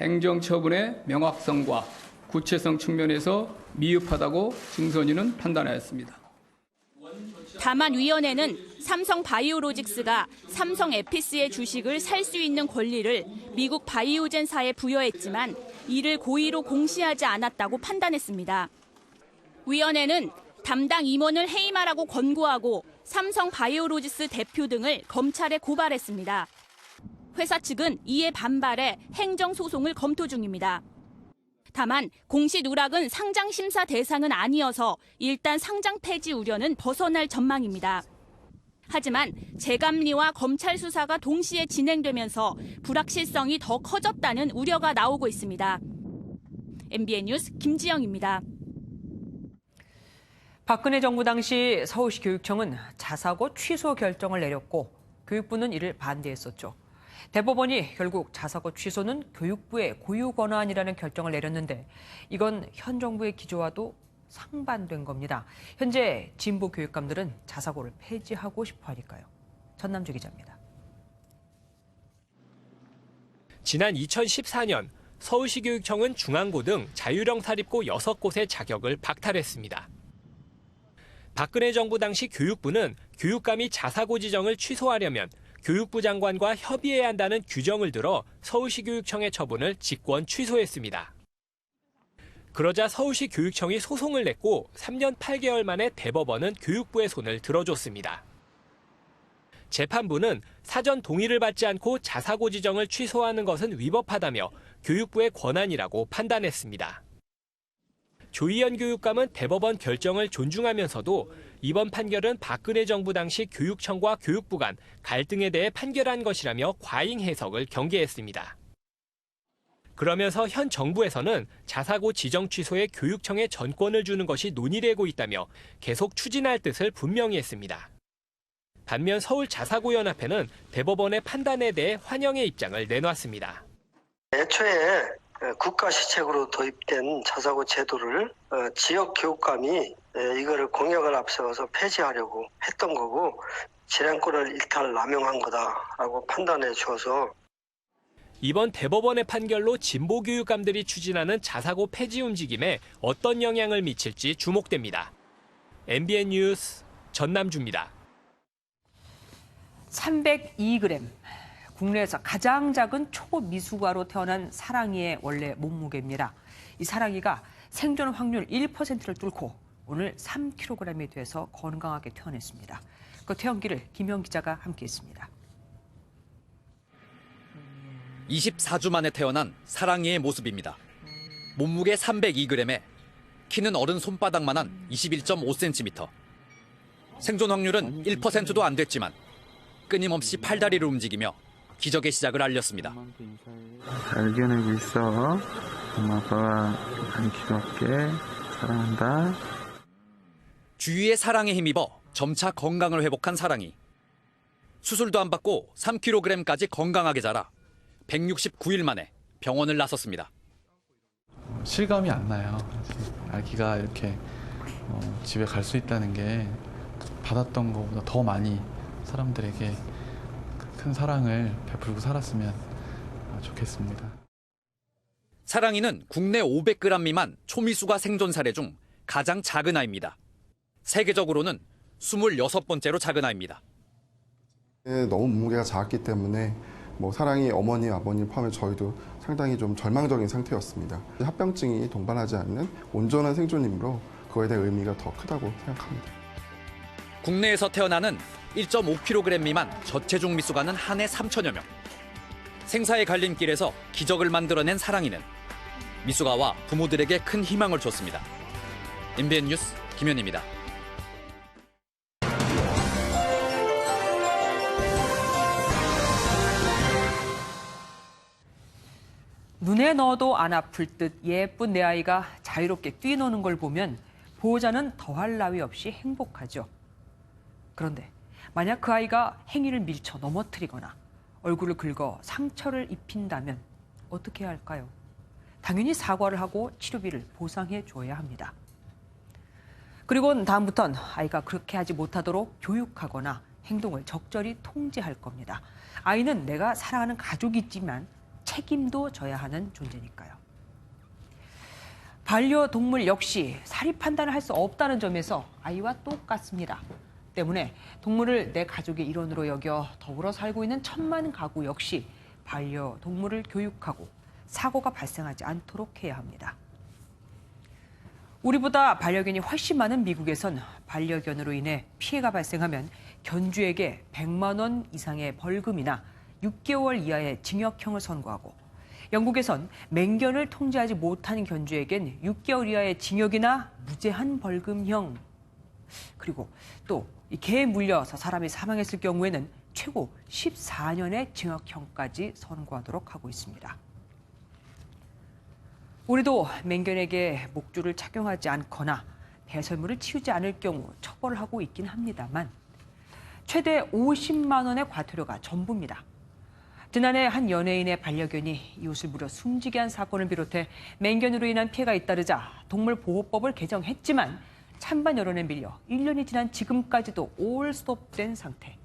행정처분의 명확성과 구체성 측면에서 미흡하다고 증선위는 판단하였습니다. 다만 위원회는 삼성바이오로직스가 삼성에피스의 주식을 살 수 있는 권리를 미국 바이오젠사에 부여했지만 이를 고의로 공시하지 않았다고 판단했습니다. 위원회는 담당 임원을 해임하라고 권고하고 삼성바이오로직스 대표 등을 검찰에 고발했습니다. 회사 측은 이에 반발해 행정소송을 검토 중입니다. 다만 공시 누락은 상장 심사 대상은 아니어서 일단 상장 폐지 우려는 벗어날 전망입니다. 하지만 재감리와 검찰 수사가 동시에 진행되면서 불확실성이 더 커졌다는 우려가 나오고 있습니다. MBN 뉴스 김지영입니다. 박근혜 정부 당시 서울시 교육청은 자사고 취소 결정을 내렸고 교육부는 이를 반대했었죠. 대법원이 결국 자사고 취소는 교육부의 고유 권한이라는 결정을 내렸는데 이건 현 정부의 기조와도 상반된 겁니다. 현재 진보 교육감들은 자사고를 폐지하고 싶어 하니까요. 전남주 기자입니다. 지난 2014년 서울시 교육청은 중앙고등 자율형 사립고 6곳의 자격을 박탈했습니다. 박근혜 정부 당시 교육부는 교육감이 자사고 지정을 취소하려면 교육부 장관과 협의해야 한다는 규정을 들어 서울시 교육청의 처분을 직권 취소했습니다. 그러자 서울시 교육청이 소송을 냈고 3년 8개월 만에 대법원은 교육부의 손을 들어줬습니다. 재판부는 사전 동의를 받지 않고 자사고 지정을 취소하는 것은 위법하다며 교육부의 권한이라고 판단했습니다. 조희연 교육감은 대법원 결정을 존중하면서도 이번 판결은 박근혜 정부 당시 교육청과 교육부 간 갈등에 대해 판결한 것이라며 과잉 해석을 경계했습니다. 그러면서 현 정부에서는 자사고 지정 취소에 교육청에 전권을 주는 것이 논의되고 있다며 계속 추진할 뜻을 분명히 했습니다. 반면 서울자사고연합회는 대법원의 판단에 대해 환영의 입장을 내놨습니다. 애초에 국가시책으로 도입된 자사고 제도를 지역 교육감이 이거를 공약을 앞세워서 폐지하려고 했던 거고 재량권을 일탈 남용한 거다라고 판단해 주어서 이번 대법원의 판결로 진보 교육감들이 추진하는 자사고 폐지 움직임에 어떤 영향을 미칠지 주목됩니다. MBN 뉴스 전남주입니다. 302g. 국내에서 가장 작은 초보 미숙아로 태어난 사랑이의 원래 몸무게입니다. 이 사랑이가 생존 확률 1%를 뚫고 오늘 3kg이 돼서 건강하게 태어났습니다. 그 태연기를 김영 기자가 함께했습니다. 24주 만에 태어난 사랑이의 모습입니다. 몸무게 302g에 키는 어른 손바닥만한 21.5cm. 생존 확률은 1%도 안 됐지만 끊임없이 팔다리를 움직이며 기적의 시작을 알렸습니다. 잘 견디고 있어. 엄마 아빠가 많이 키울게. 사랑한다. 주위의 사랑에 힘입어 점차 건강을 회복한 사랑이. 수술도 안 받고 3kg까지 건강하게 자라 169일 만에 병원을 나섰습니다. 실감이 안 나요. 아기가 이렇게 집에 갈 수 있다는 게 받았던 것보다 더 많이 사람들에게 큰 사랑을 베풀고 살았으면 좋겠습니다. 사랑이는 국내 500g 미만 초미숙아 생존 사례 중 가장 작은 아이입니다. 세계적으로는 26번째로 작은 아이입니다. 너무 몸무게가 작았기 때문에 사랑이 어머니, 아버님 포함해 저희도 상당히 좀 절망적인 상태였습니다. 합병증이 동반하지 않는 온전한 생존이므로 그거에 대한 의미가 더 크다고 생각합니다. 국내에서 태어나는 1.5kg 미만 저체중 미숙아는 한 해 3천여 명. 생사의 갈림길에서 기적을 만들어낸 사랑이는 미숙아와 부모들에게 큰 희망을 줬습니다. MBN 뉴스 김현입니다. 눈에 넣어도 안 아플 듯 예쁜 내 아이가 자유롭게 뛰노는 걸 보면 보호자는 더할 나위 없이 행복하죠. 그런데 만약 그 아이가 행위를 밀쳐 넘어뜨리거나 얼굴을 긁어 상처를 입힌다면 어떻게 해야 할까요? 당연히 사과를 하고 치료비를 보상해 줘야 합니다. 그리고 다음부턴 아이가 그렇게 하지 못하도록 교육하거나 행동을 적절히 통제할 겁니다. 아이는 내가 사랑하는 가족이지만 책임도 져야 하는 존재니까요. 반려동물 역시 사리 판단을 할 수 없다는 점에서 아이와 똑같습니다. 때문에 동물을 내 가족의 일원으로 여겨 더불어 살고 있는 천만 가구 역시 반려동물을 교육하고 사고가 발생하지 않도록 해야 합니다. 우리보다 반려견이 훨씬 많은 미국에선 반려견으로 인해 피해가 발생하면 견주에게 100만 원 이상의 벌금이나 6개월 이하의 징역형을 선고하고 영국에선 맹견을 통제하지 못한 견주에겐 6개월 이하의 징역이나 무제한 벌금형, 그리고 또 개에 물려서 사람이 사망했을 경우에는 최고 14년의 징역형까지 선고하도록 하고 있습니다. 우리도 맹견에게 목줄을 착용하지 않거나 배설물을 치우지 않을 경우 처벌을 하고 있긴 합니다만 최대 50만 원의 과태료가 전부입니다. 지난해 한 연예인의 반려견이 이웃을 물어 숨지게 한 사건을 비롯해 맹견으로 인한 피해가 잇따르자 동물보호법을 개정했지만 찬반 여론에 밀려 1년이 지난 지금까지도 올 스톱된 상태.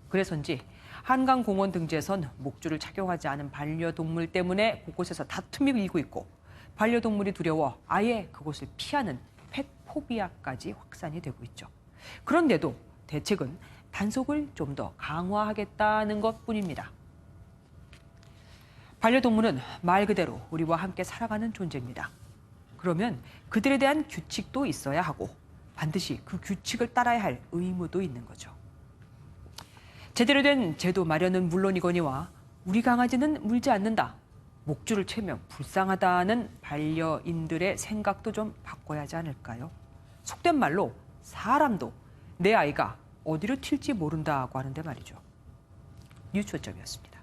그래서인지 한강공원 등지에선 목줄을 착용하지 않은 반려동물 때문에 곳곳에서 다툼이 일고 있고 반려동물이 두려워 아예 그곳을 피하는 펫포비아까지 확산이 되고 있죠. 그런데도 대책은 단속을 좀 더 강화하겠다는 것뿐입니다. 반려동물은 말 그대로 우리와 함께 살아가는 존재입니다. 그러면 그들에 대한 규칙도 있어야 하고 반드시 그 규칙을 따라야 할 의무도 있는 거죠. 제대로 된 제도 마련은 물론이거니와 우리 강아지는 물지 않는다, 목줄을 채면 불쌍하다는 반려인들의 생각도 좀 바꿔야 하지 않을까요? 속된 말로 사람도 내 아이가 어디로 튈지 모른다고 하는데 말이죠. 뉴스점이었습니다.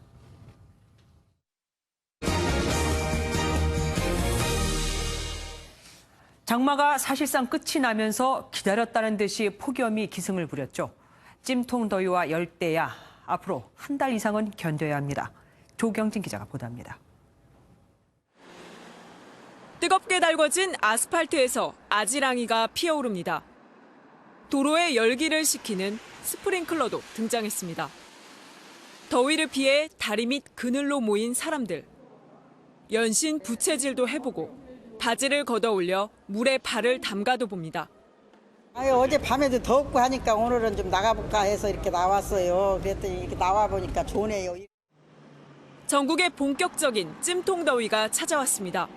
장마가 사실상 끝이 나면서 기다렸다는 듯이 폭염이 기승을 부렸죠. 찜통 더위와 열대야, 앞으로 한 달 이상은 견뎌야 합니다. 조경진 기자가 보도합니다. 뜨겁게 달궈진 아스팔트에서 아지랑이가 피어오릅니다. 도로에 열기를 식히는 스프링클러도 등장했습니다. 더위를 피해 다리 밑 그늘로 모인 사람들. 연신 부채질도 해보고 바지를 걷어올려 물에 발을 담가도 봅니다. 어제 밤에도 덥고 하니까 오늘은 좀 나가볼까 해서 이렇게 나왔어요. 그랬더니 이렇게 나와보니까 좋네요. 전국에 본격적인 찜통 더위가 찾아왔습니다.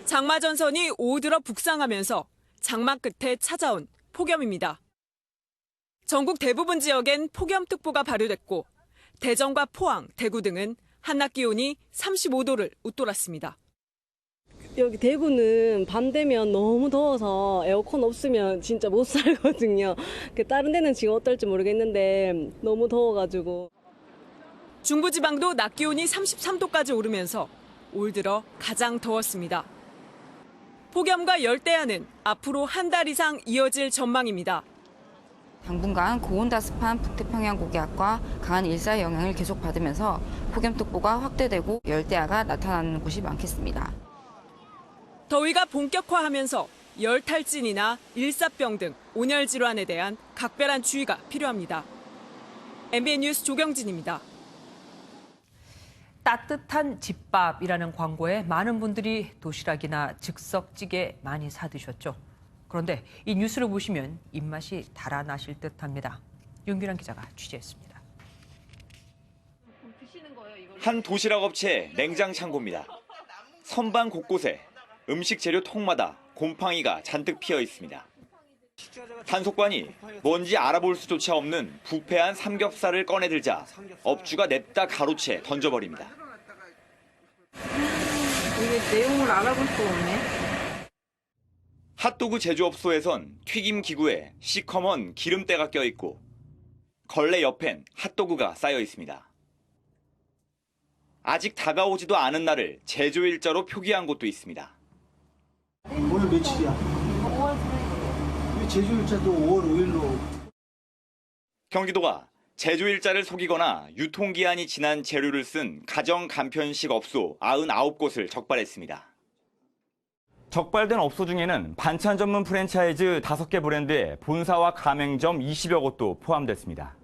장마 전선이 오들어 북상하면서 장마 끝에 찾아온 폭염입니다. 전국 대부분 지역엔 폭염특보가 발효됐고 대전과 포항, 대구 등은 한낮 기온이 35도를 웃돌았습니다. 여기 대구는 밤 되면 너무 더워서 에어컨 없으면 진짜 못 살거든요. 다른 데는 지금 어떨지 모르겠는데 너무 더워가지고. 중부지방도 낮 기온이 33도까지 오르면서 올 들어 가장 더웠습니다. 폭염과 열대야는 앞으로 한 달 이상 이어질 전망입니다. 당분간 고온다습한 북태평양 고기압과 강한 일사의 영향을 계속 받으면서 폭염특보가 확대되고 열대야가 나타나는 곳이 많겠습니다. 더위가 본격화하면서 열탈진이나 일사병 등 온열 질환에 대한 각별한 주의가 필요합니다. MBN 뉴스 조경진입니다. 따뜻한 집밥이라는 광고에 많은 분들이 도시락이나 즉석찌개 많이 사드셨죠. 그런데 이 뉴스를 보시면 입맛이 달아나실 듯합니다. 윤규란 기자가 취재했습니다. 한 도시락 업체의 냉장 창고입니다. 선반 곳곳에 음식 재료 통마다 곰팡이가 잔뜩 피어 있습니다. 단속반이 뭔지 알아볼 수조차 없는 부패한 삼겹살을 꺼내들자 업주가 냅다 가로채 던져버립니다. 이게 내용을 알아볼 수가 없네. 핫도그 제조업소에선 튀김 기구에 시커먼 기름때가 껴있고 걸레 옆엔 핫도그가 쌓여 있습니다. 아직 다가오지도 않은 날을 제조일자로 표기한 곳도 있습니다. 오늘 며칠이야? 5월 제조일자도 5월 5일로. 경기도가 제조일자를 속이거나 유통기한이 지난 재료를 쓴 가정 간편식 업소 99곳을 적발했습니다. 적발된 업소 중에는 반찬 전문 프랜차이즈 5개 브랜드의 본사와 가맹점 20여 곳도 포함됐습니다.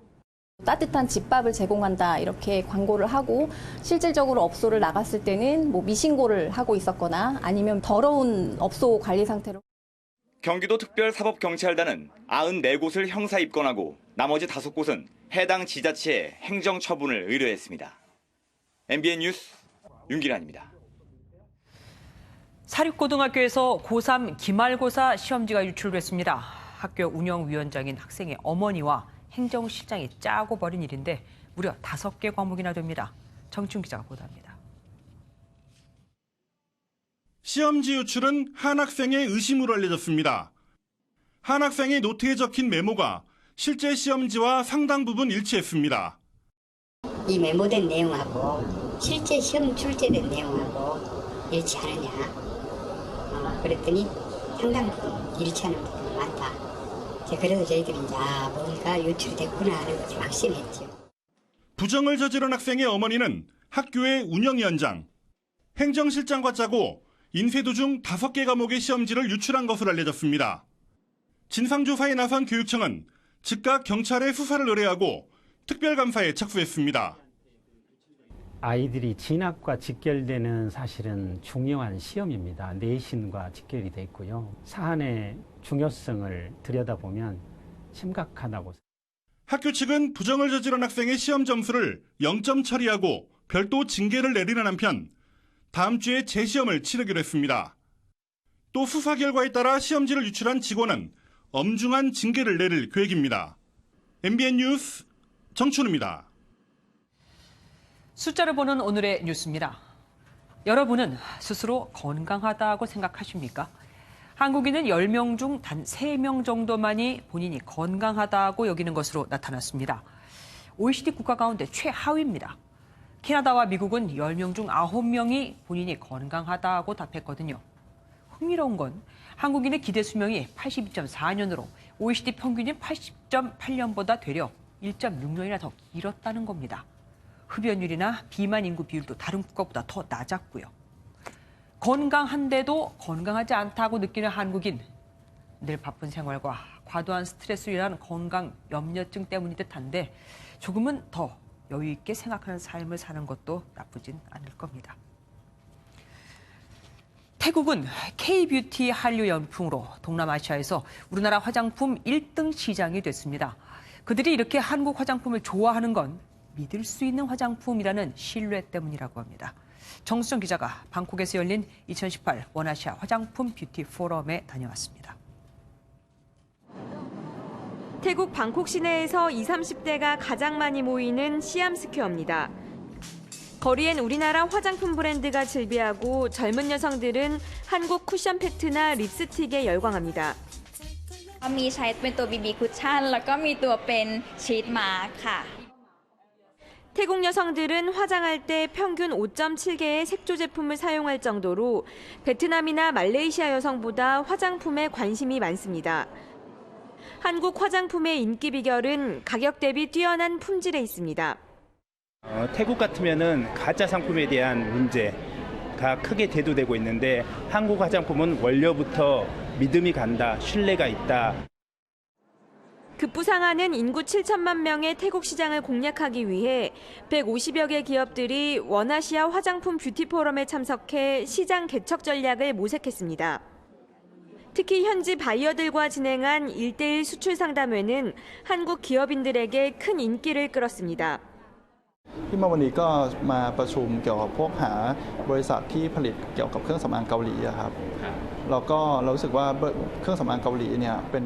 따뜻한 집밥을 제공한다 이렇게 광고를 하고 실질적으로 업소를 나갔을 때는 미신고를 하고 있었거나 아니면 더러운 업소 관리 상태로. 경기도 특별사법경찰단은 94곳을 형사 입건하고 나머지 5곳은 해당 지자체에 행정처분을 의뢰했습니다. MBN 뉴스 윤기란입니다. 사립고등학교에서 고3 기말고사 시험지가 유출됐습니다. 학교 운영위원장인 학생의 어머니와 행정실장이 짜고 벌인 일인데 무려 5개 과목이나 됩니다. 정춘 기자가 보도합니다. 시험지 유출은 한 학생의 의심으로 알려졌습니다. 한 학생의 노트에 적힌 메모가 실제 시험지와 상당 부분 일치했습니다. 이 메모된 내용하고 실제 시험 출제된 내용하고 일치하느냐. 그랬더니 상당 부분 일치하는 부분이 많다. 그래서 저희들이 이제 뭔가 유출이 됐구나 하는 것을 확신했죠. 부정을 저지른 학생의 어머니는 학교의 운영위원장, 행정실장과 짜고 인쇄 도중 5개 과목의 시험지를 유출한 것으로 알려졌습니다. 진상조사에 나선 교육청은 즉각 경찰에 수사를 의뢰하고 특별감사에 착수했습니다. 아이들이 진학과 직결되는 사실은 중요한 시험입니다. 내신과 직결이 돼 있고요. 사안의 중요성을 들여다보면 심각하다고. 학교 측은 부정을 저지른 학생의 시험 점수를 0점 처리하고 별도 징계를 내리는 한편 다음 주에 재시험을 치르기로 했습니다. 또 수사 결과에 따라 시험지를 유출한 직원은 엄중한 징계를 내릴 계획입니다. MBN 뉴스 정춘우입니다. 숫자를 보는 오늘의 뉴스입니다. 여러분은 스스로 건강하다고 생각하십니까? 한국인은 10명 중 단 3명 정도만이 본인이 건강하다고 여기는 것으로 나타났습니다. OECD 국가 가운데 최하위입니다. 캐나다와 미국은 10명 중 9명이 본인이 건강하다고 답했거든요. 흥미로운 건 한국인의 기대 수명이 82.4년으로 OECD 평균인 80.8년보다 되려 1.6년이나 더 길었다는 겁니다. 흡연율이나 비만 인구 비율도 다른 국가보다 더 낮았고요. 건강한데도 건강하지 않다고 느끼는 한국인. 늘 바쁜 생활과 과도한 스트레스로 인한 건강 염려증 때문인 듯한데 조금은 더 여유 있게 생각하는 삶을 사는 것도 나쁘진 않을 겁니다. 태국은 K-뷰티 한류 연풍으로 동남아시아에서 우리나라 화장품 1등 시장이 됐습니다. 그들이 이렇게 한국 화장품을 좋아하는 건 믿을 수 있는 화장품이라는 신뢰 때문이라고 합니다. 정수정 기자가 방콕에서 열린 2018 원아시아 화장품 뷰티 포럼에 다녀왔습니다. 태국 방콕 시내에서 20, 30대가 가장 많이 모이는 시암스퀘어입니다. 거리엔 우리나라 화장품 브랜드가 즐비하고 젊은 여성들은 한국 쿠션 팩트나 립스틱에 열광합니다. มีใช้เป็นตัว BB คุชชั่นแล้วก็มีตัวเป็นชีทมาร์คค่ะ 태국 여성들은 화장할 때 평균 5.7개의 색조 제품을 사용할 정도로 베트남이나 말레이시아 여성보다 화장품에 관심이 많습니다. 한국 화장품의 인기 비결은 가격 대비 뛰어난 품질에 있습니다. 태국 같으면은 가짜 상품에 대한 문제가 크게 대두되고 있는데 한국 화장품은 원료부터 믿음이 간다, 신뢰가 있다. 급부상하는 인구 7천만 명의 태국 시장을 공략하기 위해 150여 개 기업들이 원아시아 화장품 뷰티 포럼에 참석해 시장 개척 전략을 모색했습니다. 특히 현지 바이어들과 진행한 1:1 수출 상담회는 한국 기업인들에게 큰 인기를 끌었습니다. ที่มาวันนี้ก็มาประชุมเกี่ยวกับพวกหาบริษัทที่ผลิตเกี่ยวกับเครื่องสำอางเกาหลีครับแล้วก็เรารู้สึกว่าเครื่องสำอางเกาหลีเนี่ยเป็น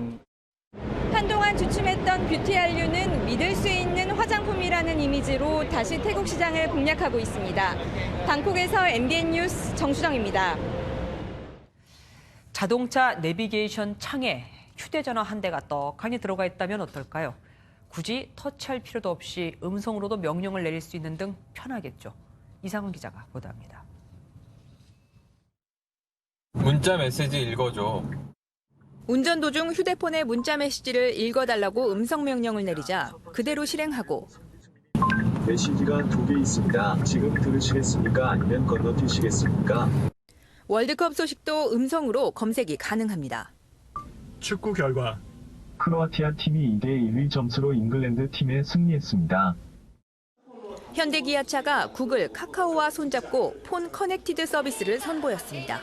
한동안 주춤했던 뷰티 한류는 믿을 수 있는 화장품이라는 이미지로 다시 태국 시장을 공략하고 있습니다. 방콕에서 MBN 뉴스 정수정입니다. 자동차 내비게이션 창에 휴대전화 한 대가 떡하니 들어가 있다면 어떨까요? 굳이 터치할 필요도 없이 음성으로도 명령을 내릴 수 있는 등 편하겠죠. 이상훈 기자가 보도합니다. 문자 메시지 읽어줘. 운전 도중 휴대폰의 문자 메시지를 읽어달라고 음성 명령을 내리자 그대로 실행하고 메시지가 2개 있습니다. 지금 들으시겠습니까? 아니면 건너뛰시겠습니까? 월드컵 소식도 음성으로 검색이 가능합니다. 축구 결과 크로아티아 팀이 2대1 점수로 잉글랜드 팀에 승리했습니다. 현대기아차가 구글, 카카오와 손잡고 폰 커넥티드 서비스를 선보였습니다.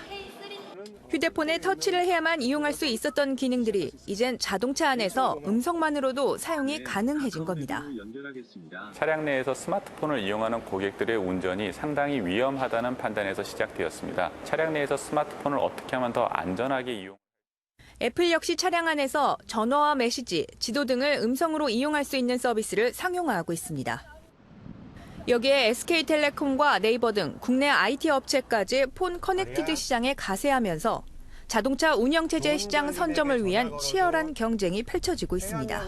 휴대폰에 터치를 해야만 이용할 수 있었던 기능들이 이젠 자동차 안에서 음성만으로도 사용이 가능해진 겁니다. 차량 내에서 스마트폰을 이용하는 고객들의 운전이 상당히 위험하다는 판단에서 시작되었습니다. 차량 내에서 스마트폰을 어떻게 하면 더 안전하게 이용. 애플 역시 차량 안에서 전화와 메시지, 지도 등을 음성으로 이용할 수 있는 서비스를 상용화하고 있습니다. 여기에 SK텔레콤과 네이버 등 국내 IT 업체까지 폰 커넥티드 시장에 가세하면서 자동차 운영체제 시장 선점을 위한 치열한 경쟁이 펼쳐지고 있습니다.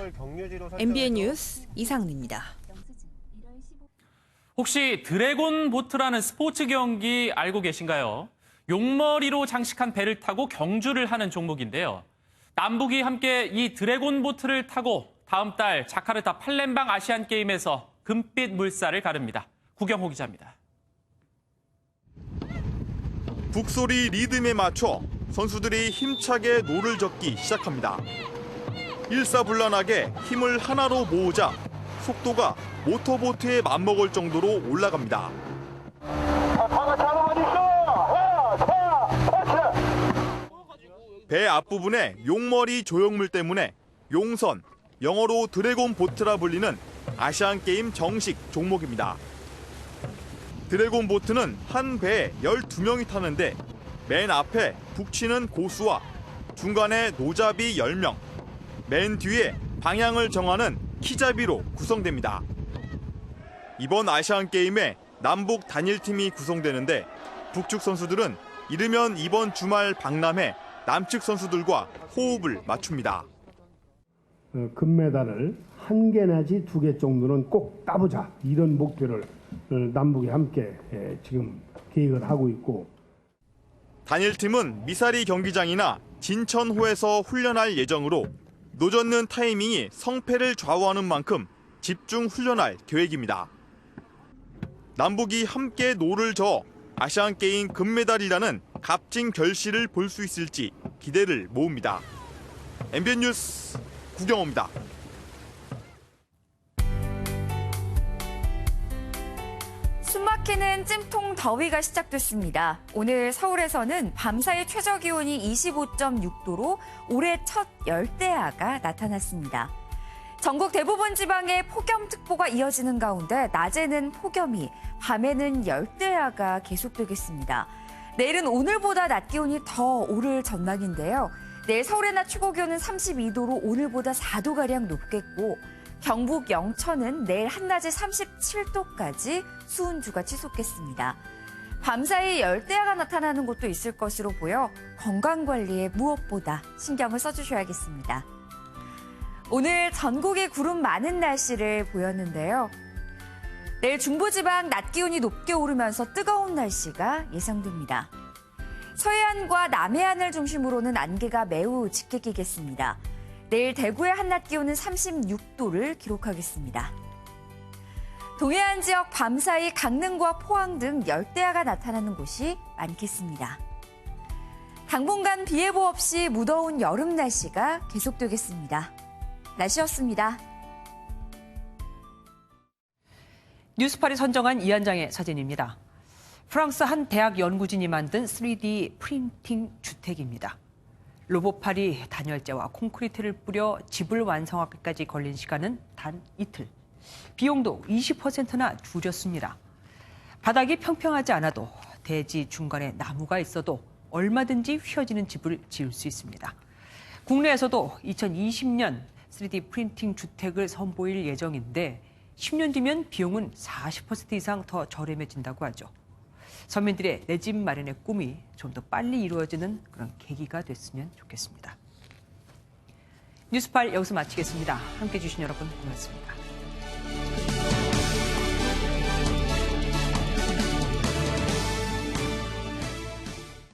MBN 뉴스 이상은입니다. 혹시 드래곤 보트라는 스포츠 경기 알고 계신가요? 용머리로 장식한 배를 타고 경주를 하는 종목인데요. 남북이 함께 이 드래곤 보트를 타고 다음 달 자카르타 팔렘방 아시안 게임에서 금빛 물살을 가릅니다. 구경호 기자입니다. 북소리 리듬에 맞춰 선수들이 힘차게 노를 젓기 시작합니다. 일사불란하게 힘을 하나로 모으자 속도가 모터보트에 맞먹을 정도로 올라갑니다. 배 앞부분에 용머리 조형물 때문에 용선, 영어로 드래곤 보트라 불리는 아시안게임 정식 종목입니다. 드래곤 보트는 한 배에 12명이 타는데 맨 앞에 북치는 고수와 중간에 노잡이 10명, 맨 뒤에 방향을 정하는 키자비로 구성됩니다. 이번 아시안게임에 남북 단일팀이 구성되는데 북측 선수들은 이르면 이번 주말 박람회 남측 선수들과 호흡을 맞춥니다. 금메달을 1개 내지 2개 정도는 꼭 따보자, 이런 목표를 남북이 함께 지금 계획을 하고 있고, 단일팀은 미사리 경기장이나 진천호에서 훈련할 예정으로 노젓는 타이밍이 성패를 좌우하는 만큼 집중 훈련할 계획입니다. 남북이 함께 노를 저어 아시안게임 금메달이라는 값진 결실을 볼 수 있을지 기대를 모읍니다. MBN 뉴스 구경호입니다. 숨막히는 찜통 더위가 시작됐습니다. 오늘 서울에서는 밤사이 최저기온이 25.6도로 올해 첫 열대야가 나타났습니다. 전국 대부분 지방에 폭염특보가 이어지는 가운데 낮에는 폭염이, 밤에는 열대야가 계속되겠습니다. 내일은 오늘보다 낮 기온이 더 오를 전망인데요. 내일 서울의 낮 최고기온은 32도로 오늘보다 4도가량 높겠고, 경북 영천은 내일 한낮에 37도까지 수은주가 치솟겠습니다. 밤사이 열대야가 나타나는 곳도 있을 것으로 보여 건강관리에 무엇보다 신경을 써주셔야겠습니다. 오늘 전국에 구름 많은 날씨를 보였는데요. 내일 중부지방 낮 기온이 높게 오르면서 뜨거운 날씨가 예상됩니다. 서해안과 남해안을 중심으로는 안개가 매우 짙게 끼겠습니다. 내일 대구의 한낮 기온은 36도를 기록하겠습니다. 동해안 지역 밤사이 강릉과 포항 등 열대야가 나타나는 곳이 많겠습니다. 당분간 비 예보 없이 무더운 여름 날씨가 계속되겠습니다. 날씨였습니다. 뉴스팔이 선정한 이 한 장의 사진입니다. 프랑스 한 대학 연구진이 만든 3D 프린팅 주택입니다. 로봇팔이 단열재와 콘크리트를 뿌려 집을 완성하기까지 걸린 시간은 단 이틀. 비용도 20%나 줄였습니다. 바닥이 평평하지 않아도 대지 중간에 나무가 있어도 얼마든지 휘어지는 집을 지을 수 있습니다. 국내에서도 2020년 3D 프린팅 주택을 선보일 예정인데 10년 뒤면 비용은 40% 이상 더 저렴해진다고 하죠. 서민들의 내 집 마련의 꿈이 좀 더 빨리 이루어지는 그런 계기가 됐으면 좋겠습니다. 뉴스팔 여기서 마치겠습니다. 함께해 주신 여러분 고맙습니다.